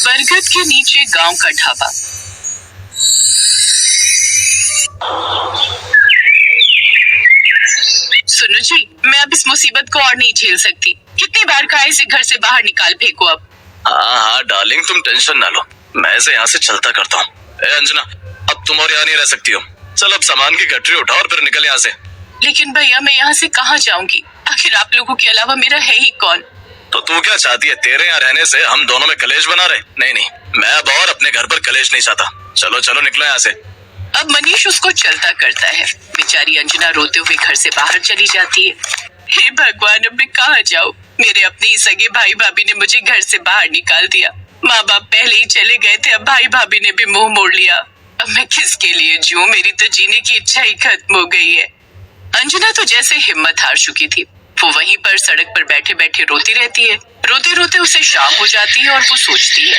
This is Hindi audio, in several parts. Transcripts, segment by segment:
बरगद के नीचे गांव का ढाबा। सुनो जी, मैं अब इस मुसीबत को और नहीं झेल सकती। कितनी बार कहा इसे घर से बाहर निकाल फेंको अब। हाँ डार्लिंग, तुम टेंशन ना लो, मैं इसे यहाँ से चलता करता हूँ। अंजना, अब तुम और यहाँ नहीं रह सकती हो। चल अब सामान की गठरी उठाओ और फिर निकल यहाँ से। लेकिन भैया, मैं यहाँ से कहाँ जाऊंगी? आखिर आप लोगों के अलावा मेरा है ही कौन? तो तू क्या चाहती है? तेरे यहाँ रहने से हम दोनों में कलेश बना रहे? नहीं नहीं, मैं अब और अपने घर पर कलेश नहीं चाहता। चलो चलो निकलो यहाँ से। अब मनीष उसको चलता करता है। बेचारी अंजना रोते हुए घर से बाहर चली जाती है। हे भगवान, अब मैं कहाँ जाऊँ? मेरे अपने ही सगे भाई भाभी ने मुझे घर से बाहर निकाल दिया। माँ बाप पहले ही चले गए थे, अब भाई भाभी ने भी मुंह मोड़ लिया। अब मैं किसके लिए जीऊं? मेरी तो जीने की इच्छा ही खत्म हो गई है। अंजना तो जैसे हिम्मत हार चुकी थी। वो वहीं पर सड़क पर बैठे बैठे रोती रहती है। रोते रोते उसे शाम हो जाती है और वो सोचती है,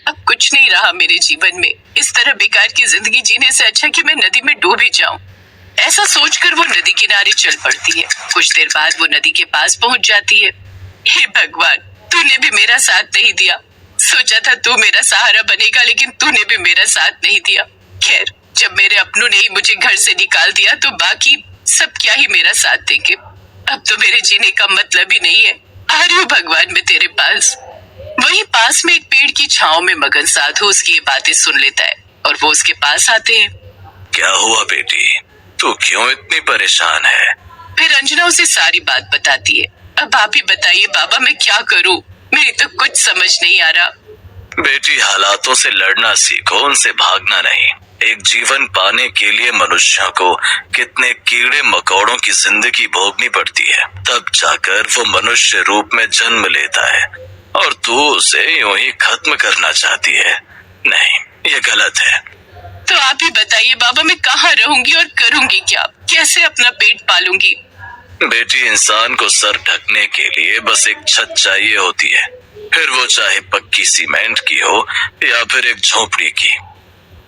अब कुछ नहीं रहा मेरे जीवन में। इस तरह बेकार की जिंदगी जीने से अच्छा कि मैं नदी में डूब ही जाऊं। ऐसा सोचकर वो नदी किनारे चल पड़ती है। कुछ देर बाद वो नदी के पास पहुंच जाती है। हे भगवान, तूने भी मेरा साथ नहीं दिया। सोचा था तू मेरा सहारा बनेगा, लेकिन तूने भी मेरा साथ नहीं दिया। खैर, जब मेरे अपनों ने ही मुझे घर से निकाल दिया तो बाकी सब क्या ही मेरा साथ देंगे। अब तो मेरे जीने का मतलब ही नहीं है। आ रही हूँ भगवान मैं तेरे पास। वहीं पास में एक पेड़ की छांव में मगन साधु उसकी ये बातें सुन लेता है और वो उसके पास आते हैं। क्या हुआ बेटी, तू क्यों इतनी परेशान है? फिर अंजना उसे सारी बात बताती है। अब आप ही बताइए बाबा, मैं क्या करूँ? मेरी तो कुछ समझ नहीं आ रहा। बेटी, हालातों से लड़ना सीखो, उनसे भागना नहीं। एक जीवन पाने के लिए मनुष्य को कितने कीड़े मकोड़ों की जिंदगी भोगनी पड़ती है, तब जाकर वो मनुष्य रूप में जन्म लेता है। और तू उसे यूं ही खत्म करना चाहती है। नहीं, ये गलत है। तो आप ही बताइए बाबा, मैं कहाँ रहूंगी और करूंगी क्या? कैसे अपना पेट पालूंगी? बेटी, इंसान को सर ढकने के लिए बस एक छत चाहिए होती है, फिर वो चाहे पक्की सीमेंट की हो या फिर एक झोपड़ी की।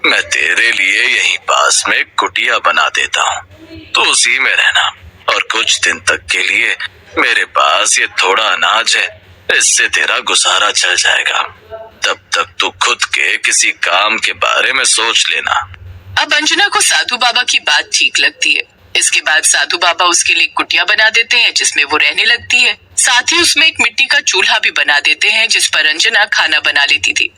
मैं तेरे लिए यहीं पास में कुटिया बना देता हूँ, तो उसी में रहना। और कुछ दिन तक के लिए मेरे पास ये थोड़ा अनाज है, इससे तेरा गुजारा चल जाएगा। तब तक तू खुद के किसी काम के बारे में सोच लेना। अब अंजना को साधु बाबा की बात ठीक लगती है। इसके बाद साधु बाबा उसके लिए कुटिया बना देते हैं जिसमें वो रहने लगती है। साथ ही उसमें एक मिट्टी का चूल्हा भी बना देते हैं जिस पर अंजना खाना बना लेती थी।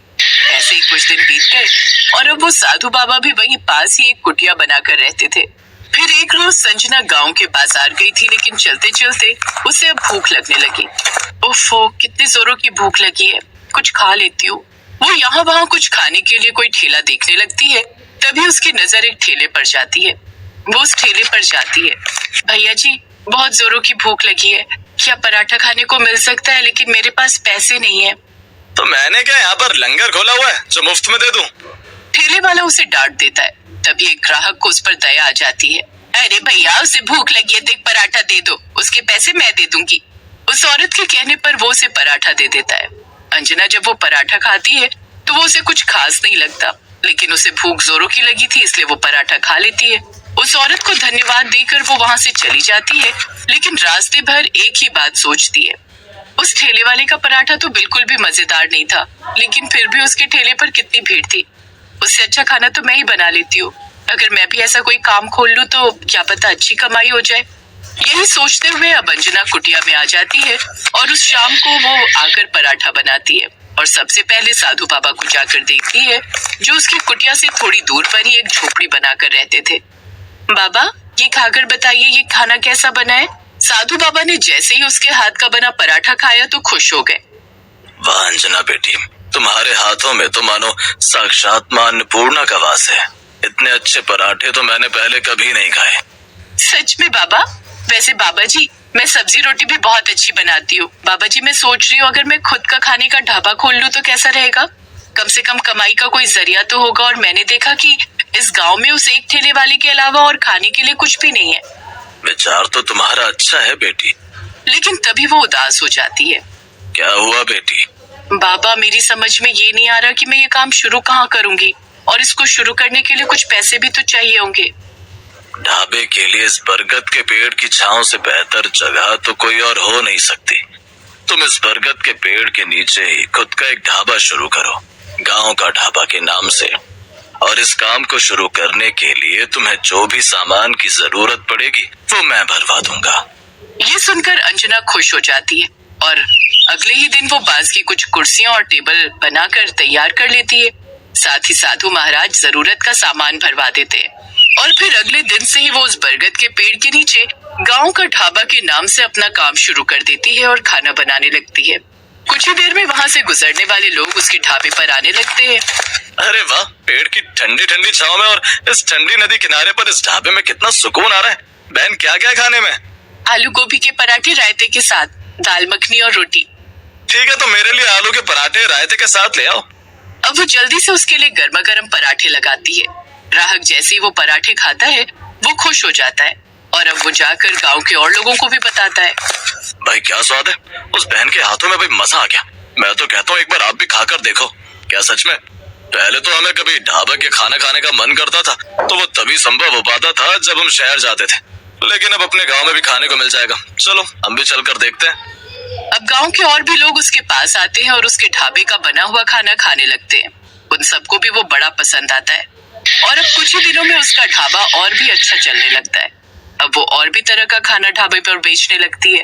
ऐसे ही कुछ दिन बीत गए और अब वो साधु बाबा भी वहीं पास ही एक कुटिया बनाकर रहते थे। फिर एक रोज संजना गांव के बाजार गई थी, लेकिन चलते चलते उसे अब भूख लगने लगी। ओफो, कितनी जोरों की भूख लगी है, कुछ खा लेती हूँ। वो यहाँ वहाँ कुछ खाने के लिए कोई ठेला देखने लगती है। तभी उसकी नजर एक ठेले पर जाती है। वो उस ठेले पर जाती है। भैया जी, बहुत जोरों की भूख लगी है, क्या पराठा खाने को मिल सकता है? लेकिन मेरे पास पैसे नहीं है। तो मैंने क्या यहाँ पर लंगर खोला हुआ है जो मुफ्त में दे दूं? ठेले वाला उसे डांट देता है। तभी एक ग्राहक को उस पर दया आ जाती है। अरे भैया, उसे भूख लगी है तो एक पराठा दे दो, उसके पैसे मैं दे दूंगी। उस औरत के कहने पर वो उसे पराठा दे देता है। अंजना जब वो पराठा खाती है तो वो उसे कुछ खास नहीं लगता, लेकिन उसे भूख जोरों की लगी थी इसलिए वो पराठा खा लेती है। उस औरत को धन्यवाद देकर वो वहाँ से चली जाती है, लेकिन रास्ते भर एक ही बात सोचती है। उस ठेले वाले का पराठा तो बिल्कुल भी मजेदार नहीं था, लेकिन फिर भी उसके ठेले पर कितनी भीड़ थी। उससे अच्छा खाना तो मैं ही बना लेती हूँ। अगर मैं भी ऐसा कोई काम खोल लूँ तो क्या पता अच्छी कमाई हो जाए। यही सोचते हुए अब अंजना कुटिया में आ जाती है और उस शाम को वो आकर पराठा बनाती है और सबसे पहले साधु बाबा को जाकर देखती है, जो उसकी कुटिया से थोड़ी दूर पर ही एक झोपड़ी बनाकर रहते थे। बाबा, ये खाकर बताइए ये खाना कैसा बना है? साधु बाबा ने जैसे ही उसके हाथ का बना पराठा खाया तो खुश हो गए। वाह अंजना बेटी, तुम्हारे हाथों में तो मानो साक्षात मां अन्नपूर्णा का वास है। इतने अच्छे पराठे तो मैंने पहले कभी नहीं खाए। सच में बाबा? वैसे बाबा जी, मैं सब्जी रोटी भी बहुत अच्छी बनाती हूँ। बाबा जी, मैं सोच रही हूँ अगर मैं खुद का खाने का ढाबा खोल लूँ तो कैसा रहेगा? कम से कम कमाई का कोई जरिया तो होगा। और मैंने देखा कि इस गांव में उस एक ठेले वाले के अलावा और खाने के लिए कुछ भी नहीं है। विचार तो तुम्हारा अच्छा है बेटी, लेकिन तभी वो उदास हो जाती है। क्या हुआ बेटी? बाबा, मेरी समझ में ये नहीं आ रहा कि मैं ये काम शुरू कहाँ करूंगी, और इसको शुरू करने के लिए कुछ पैसे भी तो चाहिए होंगे। ढाबे के लिए इस बरगद के पेड़ की छांव से बेहतर जगह तो कोई और हो नहीं सकती। तुम इस बरगद के पेड़ के नीचे ही खुद का एक ढाबा शुरू करो। गांव का ढाबा के नाम से, और इस काम को शुरू करने के लिए तुम्हें जो भी सामान की जरूरत पड़ेगी वो मैं भरवा दूंगा। ये सुनकर अंजना खुश हो जाती है और अगले ही दिन वो बांस की कुछ कुर्सियां और टेबल बनाकर तैयार कर लेती है। साथ ही साधु महाराज जरूरत का सामान भरवा देते हैं और फिर अगले दिन से ही वो उस बरगद के पेड़ के नीचे गांव का ढाबा के नाम से अपना काम शुरू कर देती है और खाना बनाने लगती है। कुछ ही देर में वहाँ से गुजरने वाले लोग उसके ढाबे पर आने लगते हैं। अरे वाह, पेड़ की ठंडी ठंडी छांव में और इस ठंडी नदी किनारे पर इस ढाबे में कितना सुकून आ रहा है। बहन, क्या क्या खाने में? आलू गोभी के पराठे रायते के साथ, दाल मखनी और रोटी। ठीक है, तो मेरे लिए आलू के पराठे रायते के साथ ले आओ। अब वो जल्दी से उसके लिए गर्मा गर्म पराठे लगाती है। ग्राहक जैसे ही वो पराठे खाता है वो खुश हो जाता है और अब वो जाकर गांव के और लोगों को भी बताता है। भाई क्या स्वाद है, उस बहन के हाथों में भाई मजा आ गया। मैं तो कहता हूँ एक बार आप भी खाकर देखो। क्या सच में? पहले तो हमें कभी ढाबा के खाना खाने का मन करता था तो वो तभी संभव हो पाता था जब हम शहर जाते थे, लेकिन अब अपने गांव में भी खाने को मिल जाएगा। चलो हम भी चलकर देखते हैं। अब गांव के और भी लोग उसके पास आते हैं और उसके ढाबे का बना हुआ खाना खाने लगते हैं। उन सबको भी वो बड़ा पसंद आता है और अब कुछ ही दिनों में उसका ढाबा और भी अच्छा चलने लगता है। अब वो और भी तरह का खाना ढाबे पर बेचने लगती है।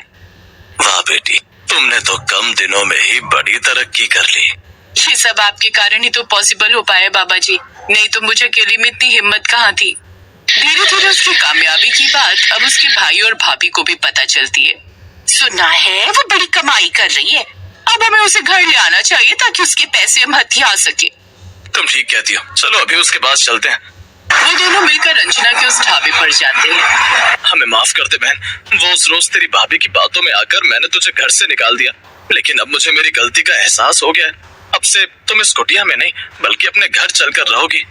वाह बेटी, तुमने तो कम दिनों में ही बड़ी तरक्की कर ली। ये सब आपके कारण ही तो पॉसिबल हो पाया बाबा जी, नहीं तो मुझे अकेले में इतनी हिम्मत कहाँ थी। धीरे धीरे उसकी कामयाबी की बात अब उसके भाई और भाभी को भी पता चलती है। सुना है वो बड़ी कमाई कर रही है, अब हमें उसे घर ले आना चाहिए ताकि उसके पैसे हम हथिया सके। तुम ठीक कहती हो, चलो अभी उसके पास चलते हैं। वो दोनों मिलकर अंजना के उस ढाबे पर जाते हैं। हमें माफ कर दे बहन, वो उस रोज तेरी भाभी की बातों में आकर मैंने तुझे घर से निकाल दिया, लेकिन अब मुझे मेरी गलती का एहसास हो गया है। अब से तुम इस कुटिया में नहीं बल्कि अपने घर चलकर रहोगी।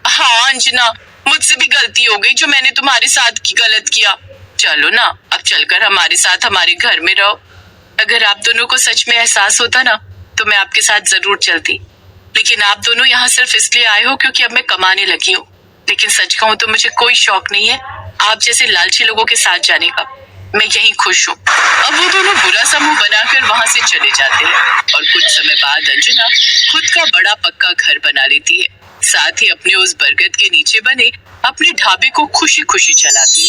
हाँ अंजना, मुझसे भी गलती हो गई जो मैंने तुम्हारे साथ की गलत किया। चलो ना, अब चलकर हमारे साथ हमारे घर में रहो। अगर आप दोनों को सच में एहसास होता ना तो मैं आपके साथ जरूर चलती, लेकिन आप दोनों यहाँ सिर्फ इसलिए आए हो क्योंकि अब मैं कमाने लगी हूँ। लेकिन सच कहूँ तो मुझे कोई शौक नहीं है आप जैसे लालची लोगों के साथ जाने का। मैं यहीं खुश हूँ। अब वो दोनों बुरा समूह बनाकर वहाँ से चले जाते हैं और कुछ समय बाद अंजना खुद का बड़ा पक्का घर बना लेती है। साथ ही अपने उस बरगद के नीचे बने अपने ढाबे को खुशी खुशी चलाती है।